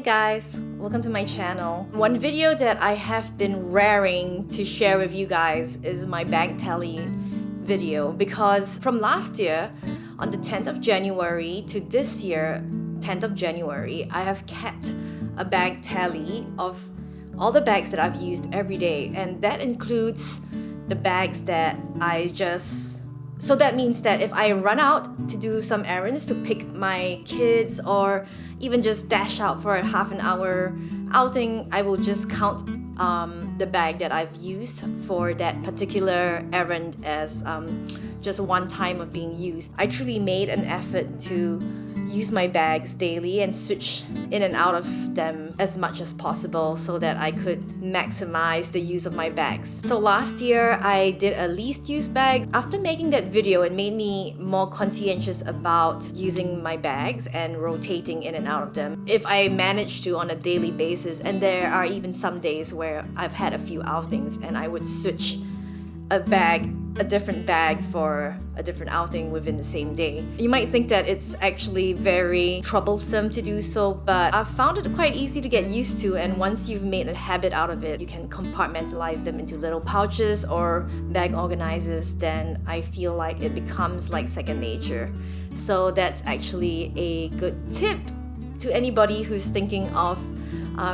Hi guys, welcome to my channel. One video that I have been raring to share with you guys is my bag tally video, because from last year on the 10th of January to this year 10th of January, I have kept a bag tally of all the bags that I've used every day, and that includes the bags that so that means that if I run out to do some errands, to pick my kids, or even just dash out for a half an hour outing, I will just count the bag that I've used for that particular errand as just one time of being used. I truly made an effort to use my bags daily and switch in and out of them as much as possible so that I could maximize the use of my bags. So last year I did a least used bag. After making that video, it made me more conscientious about using my bags and rotating in and out of them. If I manage to on a daily basis, and there are even some days where I've had a few outings and I would switch a different bag for a different outing within the same day. You might think that it's actually very troublesome to do so, but I've found it quite easy to get used to, and once you've made a habit out of it, you can compartmentalize them into little pouches or bag organizers. Then I feel like it becomes like second nature. So that's actually a good tip to anybody who's thinking of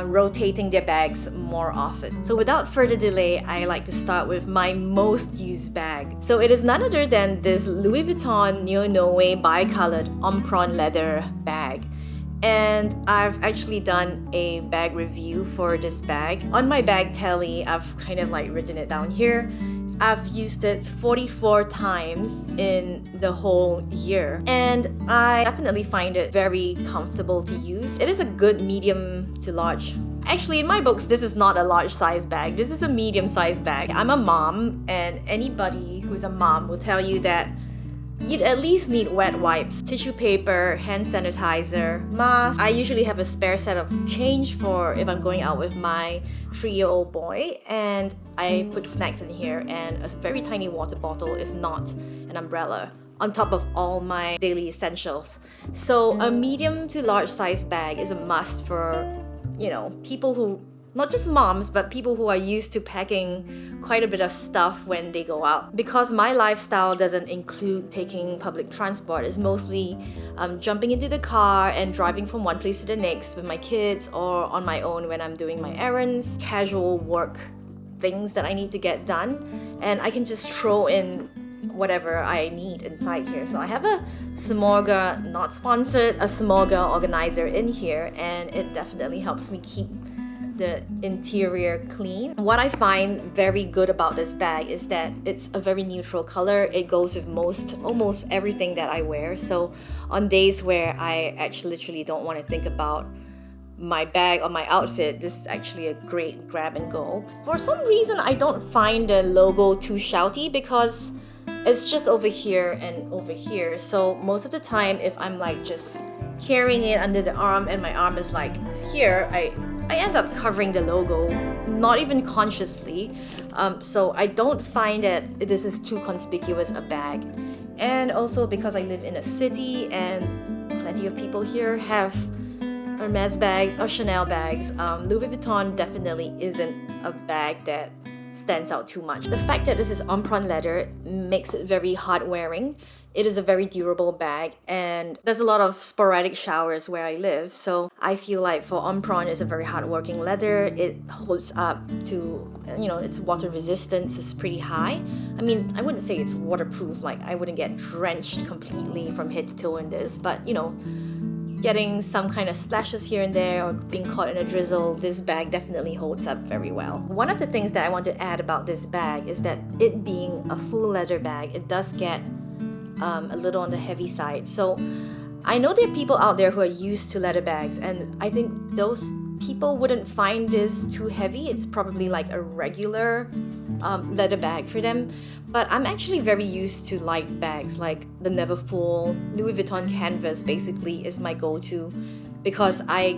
rotating their bags more often. So without further delay, I like to start with my most used bag. So it is none other than this Louis Vuitton NeoNoe bi-colored Omron leather bag. And I've actually done a bag review for this bag. On my bag tally, I've kind of like written it down here. I've used it 44 times in the whole year, and I definitely find it very comfortable to use. It is a good medium to large. Actually, in my books, this is not a large size bag. This is a medium size bag. I'm a mom, and anybody who's a mom will tell you that you'd at least need wet wipes, tissue paper, hand sanitizer, mask. I usually have a spare set of change for if I'm going out with my 3-year-old boy, and I put snacks in here and a very tiny water bottle, if not an umbrella, on top of all my daily essentials. So a medium to large size bag is a must for, people who, not just moms, but people who are used to packing quite a bit of stuff when they go out. Because my lifestyle doesn't include taking public transport. It's mostly jumping into the car and driving from one place to the next with my kids, or on my own when I'm doing my errands, casual work things that I need to get done, and I can just throw in whatever I need inside here. So I have a Smorga, not sponsored, a Smorga organizer in here, and it definitely helps me keep the interior clean. What I find very good about this bag is that it's a very neutral color. It goes with almost everything that I wear. So on days where I actually literally don't want to think about my bag or my outfit, this is actually a great grab and go. For some reason, I don't find the logo too shouty because it's just over here and over here. So most of the time, if I'm like just carrying it under the arm and my arm is like here, I end up covering the logo, not even consciously. So I don't find that this is too conspicuous a bag. And also because I live in a city and plenty of people here have Hermes bags or Chanel bags, Louis Vuitton definitely isn't a bag that stands out too much. The fact that this is Omron leather makes it very hard wearing. It is a very durable bag, and there's a lot of sporadic showers where I live, so I feel like for Omron, it's a very hard-working leather. It holds up to, its water resistance is pretty high. I mean, I wouldn't say it's waterproof, like I wouldn't get drenched completely from head to toe in this, but getting some kind of splashes here and there or being caught in a drizzle, this bag definitely holds up very well. One of the things that I want to add about this bag is that it being a full leather bag, it does get a little on the heavy side. So I know there are people out there who are used to leather bags, and I think those people wouldn't find this too heavy. It's probably like a regular leather bag for them. But I'm actually very used to light bags, like the Neverfull Louis Vuitton canvas basically is my go-to, because I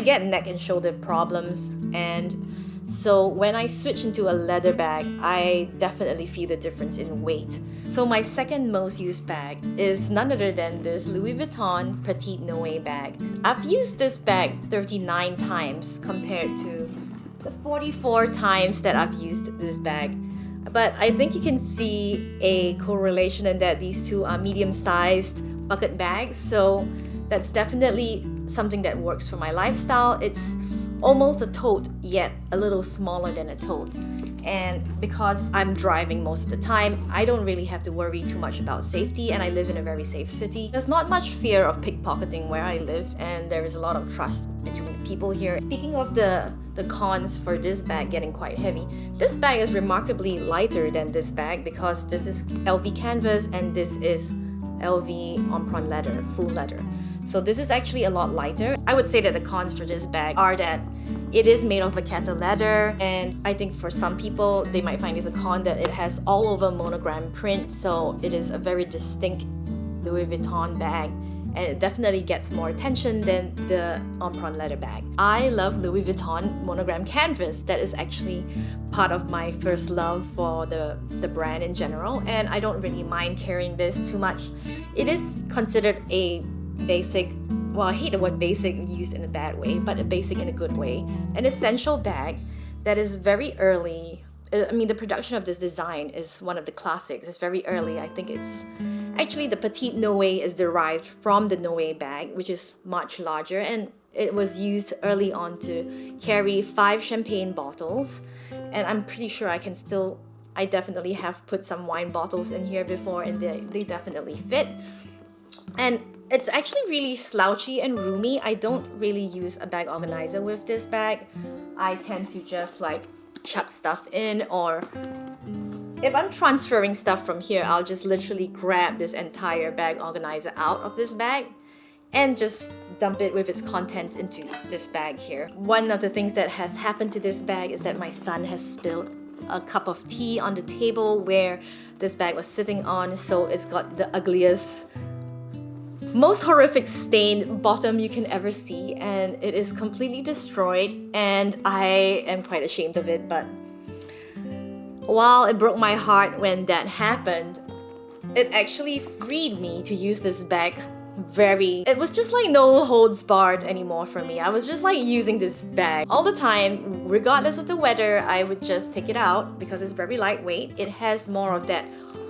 get neck and shoulder problems, and So when I switch into a leather bag, I definitely feel the difference in weight. So my second most used bag is none other than this Louis Vuitton Petite Noe bag. I've used this bag 39 times compared to the 44 times that I've used this bag. But I think you can see a correlation in that these two are medium-sized bucket bags. So that's definitely something that works for my lifestyle. It's almost a tote, yet a little smaller than a tote. And because I'm driving most of the time, I don't really have to worry too much about safety, and I live in a very safe city. There's not much fear of pickpocketing where I live, and there is a lot of trust between the people here. Speaking of the cons for this bag getting quite heavy, this bag is remarkably lighter than this bag because this is LV canvas and this is LV Oman leather, full leather. So this is actually a lot lighter. I would say that the cons for this bag are that it is made of vaqueta leather, and I think for some people they might find this a con that it has all over monogram print, so it is a very distinct Louis Vuitton bag, and it definitely gets more attention than the Oman leather bag. I love Louis Vuitton monogram canvas. That is actually part of my first love for the brand in general, and I don't really mind carrying this too much. It is considered a basic, well, I hate the word basic used in a bad way, but a basic in a good way, an essential bag that is very early. I mean, the production of this design is one of the classics. It's very early. I think it's actually the Petite Noe is derived from the Noe bag, which is much larger, and it was used early on to carry 5 champagne bottles, and I'm pretty sure I definitely have put some wine bottles in here before, and they definitely fit. And it's actually really slouchy and roomy. I don't really use a bag organizer with this bag. I tend to just like chuck stuff in, or if I'm transferring stuff from here, I'll just literally grab this entire bag organizer out of this bag and just dump it with its contents into this bag here. One of the things that has happened to this bag is that my son has spilled a cup of tea on the table where this bag was sitting on, so it's got the ugliest, most horrific stained bottom you can ever see, and it is completely destroyed, and I am quite ashamed of it. But while it broke my heart when that happened, it actually freed me to use this bag. It was just like no holds barred anymore for me. I was just like using this bag all the time, regardless of the weather. I would just take it out because it's very lightweight. It has more of that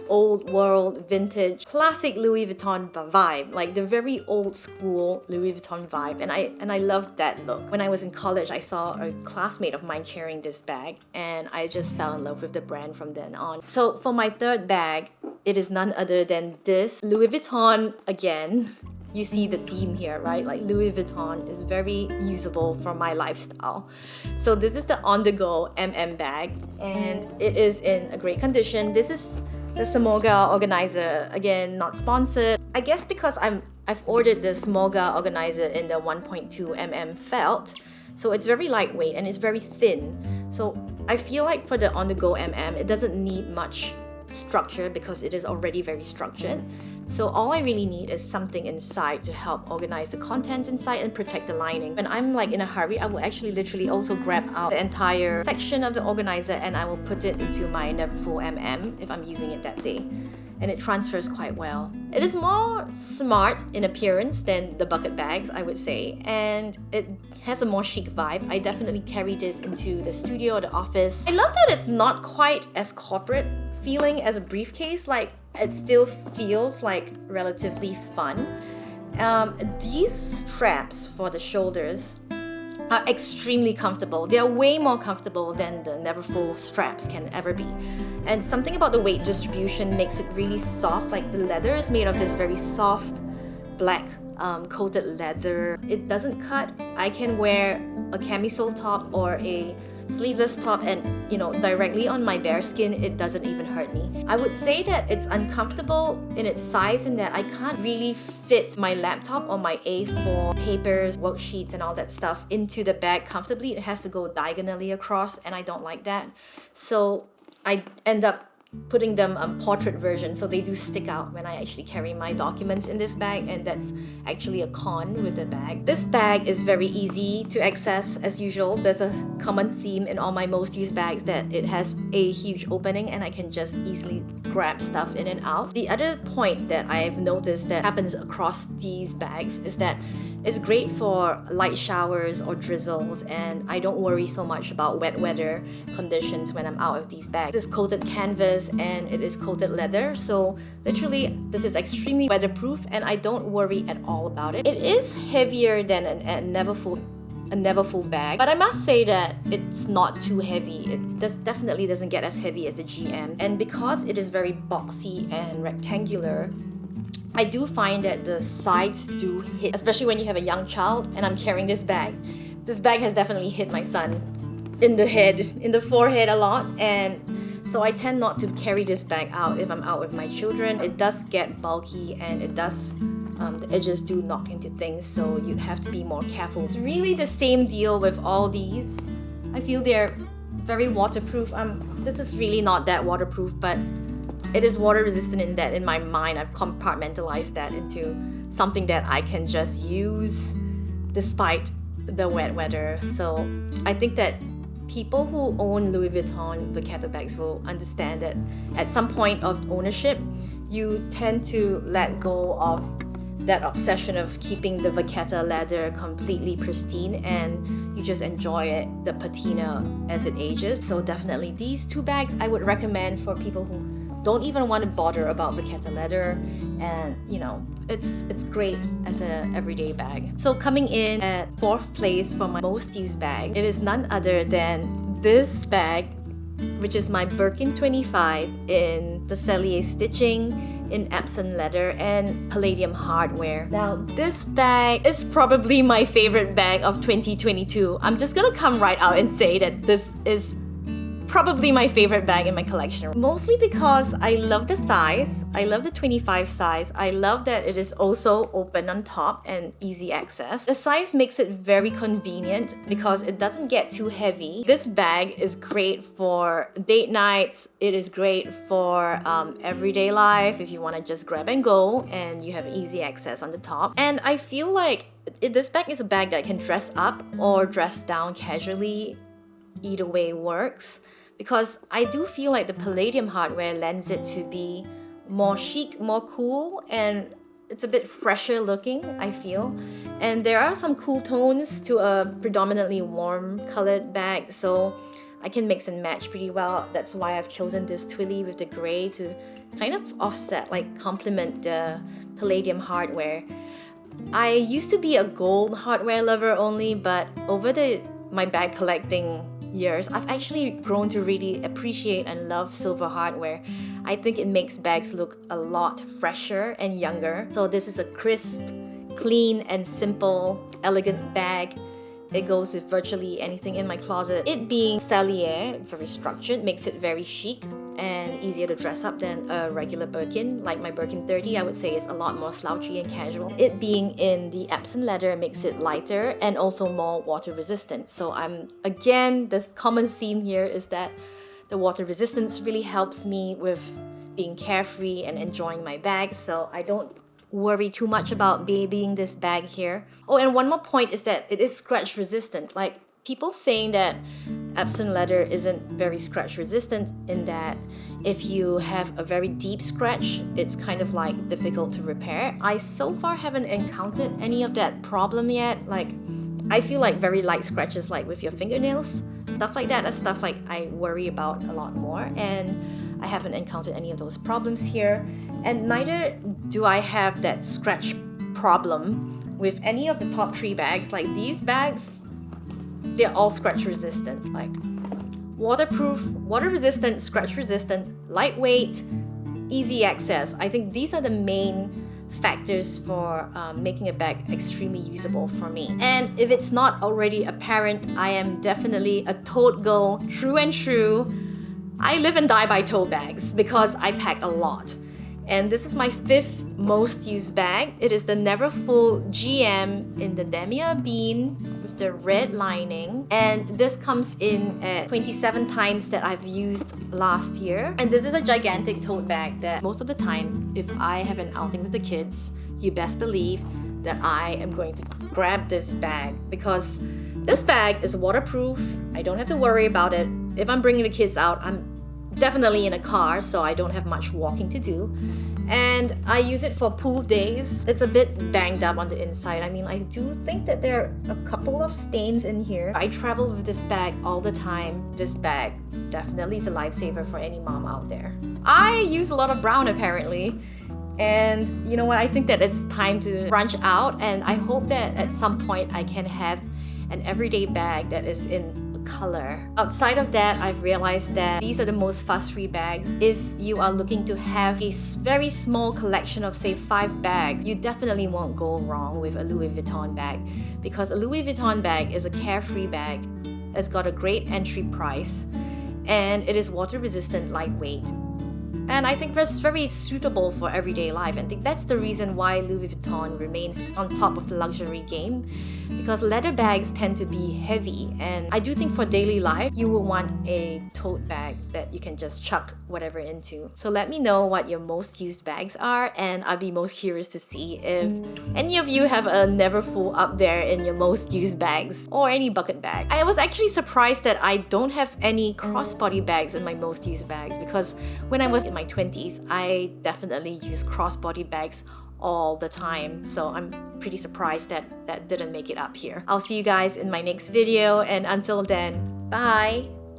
old world, vintage, classic Louis Vuitton vibe, like the very old school Louis Vuitton vibe, and I loved that look. When I was in college, I saw a classmate of mine carrying this bag, and I just fell in love with the brand from then on. So for my third bag, it is none other than this Louis Vuitton again. You see the theme here, right? Like Louis Vuitton is very usable for my lifestyle. So this is the OnTheGo MM bag, and it is in a great condition. This is the Smolga organizer, again, not sponsored. I guess because I've ordered the Smolga organizer in the 1.2 mm felt, so it's very lightweight and it's very thin. So I feel like for the OnTheGo MM, it doesn't need much structure because it is already very structured. So all I really need is something inside to help organize the contents inside and protect the lining. When I'm like in a hurry, I will actually literally also grab out the entire section of the organizer and I will put it into my Neverfull MM if I'm using it that day. And it transfers quite well. It is more smart in appearance than the bucket bags, I would say, and it has a more chic vibe. I definitely carry this into the studio or the office. I love that it's not quite as corporate feeling as a briefcase. Like, it still feels like relatively fun. These straps for the shoulders are extremely comfortable. They are way more comfortable than the Neverfull straps can ever be. And something about the weight distribution makes it really soft. Like, the leather is made of this very soft black coated leather. It doesn't cut. I can wear a camisole top or a sleeveless top and, you know, directly on my bare skin, it doesn't even hurt me. I would say that it's uncomfortable in its size in that I can't really fit my laptop or my A4 papers, worksheets and all that stuff into the bag comfortably. It has to go diagonally across and I don't like that. So I end up putting them portrait version, so they do stick out when I actually carry my documents in this bag, and that's actually a con with the bag. This bag is very easy to access as usual. There's a common theme in all my most used bags that it has a huge opening and I can just easily grab stuff in and out. The other point that I've noticed that happens across these bags is that it's great for light showers or drizzles, and I don't worry so much about wet weather conditions when I'm out of these bags. This is coated canvas and it is coated leather, so literally this is extremely weatherproof and I don't worry at all about it. It is heavier than a never full bag, but I must say that it's not too heavy. It definitely doesn't get as heavy as the GM, and because it is very boxy and rectangular, I do find that the sides do hit, especially when you have a young child and I'm carrying this bag. This bag has definitely hit my son in the head, in the forehead a lot, and so I tend not to carry this bag out if I'm out with my children. It does get bulky and it does, the edges do knock into things, so you'd have to be more careful. It's really the same deal with all these. I feel they're very waterproof. This is really not that waterproof, but it is water resistant in that in my mind I've compartmentalized that into something that I can just use despite the wet weather. So I think that people who own Louis Vuitton Vachetta bags will understand that at some point of ownership, you tend to let go of that obsession of keeping the Vachetta leather completely pristine, and you just enjoy it, the patina, as it ages. So definitely these two bags I would recommend for people who don't even want to bother about Vachetta leather, and you know, it's great as an everyday bag. So coming in at 4th place for my most used bag, it is none other than this bag, which is my Birkin 25 in the Cellier stitching, in Epsom leather and palladium hardware. Now this bag is probably my favorite bag of 2022. I'm just gonna come right out and say that this is probably my favorite bag in my collection. Mostly because I love the size. I love the 25 size. I love that it is also open on top and easy access. The size makes it very convenient because it doesn't get too heavy. This bag is great for date nights. It is great for everyday life if you want to just grab and go and you have easy access on the top. And I feel like this bag is a bag that I can dress up or dress down casually. Either way works, because I do feel like the palladium hardware lends it to be more chic, more cool, and it's a bit fresher looking, I feel. And there are some cool tones to a predominantly warm colored bag, so I can mix and match pretty well. That's why I've chosen this twilly with the gray to kind of offset, like complement the palladium hardware. I used to be a gold hardware lover only, but over my bag collecting years, I've actually grown to really appreciate and love silver hardware. I think it makes bags look a lot fresher and younger. So this is a crisp, clean and simple, elegant bag. It goes with virtually anything in my closet. It being Cellier, very structured, makes it very chic and easier to dress up than a regular Birkin. Like my Birkin 30, I would say is a lot more slouchy and casual. It being in the Epsom leather makes it lighter and also more water resistant. So again, the common theme here is that the water resistance really helps me with being carefree and enjoying my bag. So I don't worry too much about babying this bag here. Oh, and one more point is that it is scratch resistant. Like people saying that Epsom leather isn't very scratch resistant, in that if you have a very deep scratch, it's kind of like difficult to repair. I so far haven't encountered any of that problem yet. Like I feel like very light scratches like with your fingernails, stuff like that, that's stuff like I worry about a lot more, and I haven't encountered any of those problems here. And neither do I have that scratch problem with any of the top 3 bags. Like these bags, they're all scratch resistant. Like waterproof, water resistant, scratch resistant, lightweight, easy access. I think these are the main factors for making a bag extremely usable for me. And if it's not already apparent, I am definitely a tote girl, true and true. I live and die by tote bags because I pack a lot. And this is my 5th most used bag. It is the Never Full GM in the Demia Bean with the red lining, and this comes in at 27 times that I've used last year. And this is a gigantic tote bag that most of the time, if I have an outing with the kids, you best believe that I am going to grab this bag, because this bag is waterproof. I don't have to worry about it. If I'm bringing the kids out, I'm definitely in a car, so I don't have much walking to do. And I use it for pool days. It's a bit banged up on the inside. I mean, I do think that there are a couple of stains in here. I travel with this bag all the time. This bag definitely is a lifesaver for any mom out there. I use a lot of brown apparently. And you know what? I think that it's time to branch out, and I hope that at some point I can have an everyday bag that is in color. Outside of that, I've realized that these are the most fuss-free bags. If you are looking to have a very small collection of say 5 bags, you definitely won't go wrong with a Louis Vuitton bag, because a Louis Vuitton bag is a carefree bag. It's got a great entry price, and it is water resistant, lightweight. And I think that's very suitable for everyday life. And I think that's the reason why Louis Vuitton remains on top of the luxury game, because leather bags tend to be heavy. And I do think for daily life, you will want a tote bag that you can just chuck whatever into. So let me know what your most used bags are, and I'll be most curious to see if any of you have a never full up there in your most used bags, or any bucket bag. I was actually surprised that I don't have any crossbody bags in my most used bags, because when I was in my 20s, I definitely use crossbody bags all the time. So I'm pretty surprised that that didn't make it up here. I'll see you guys in my next video, and until then, bye!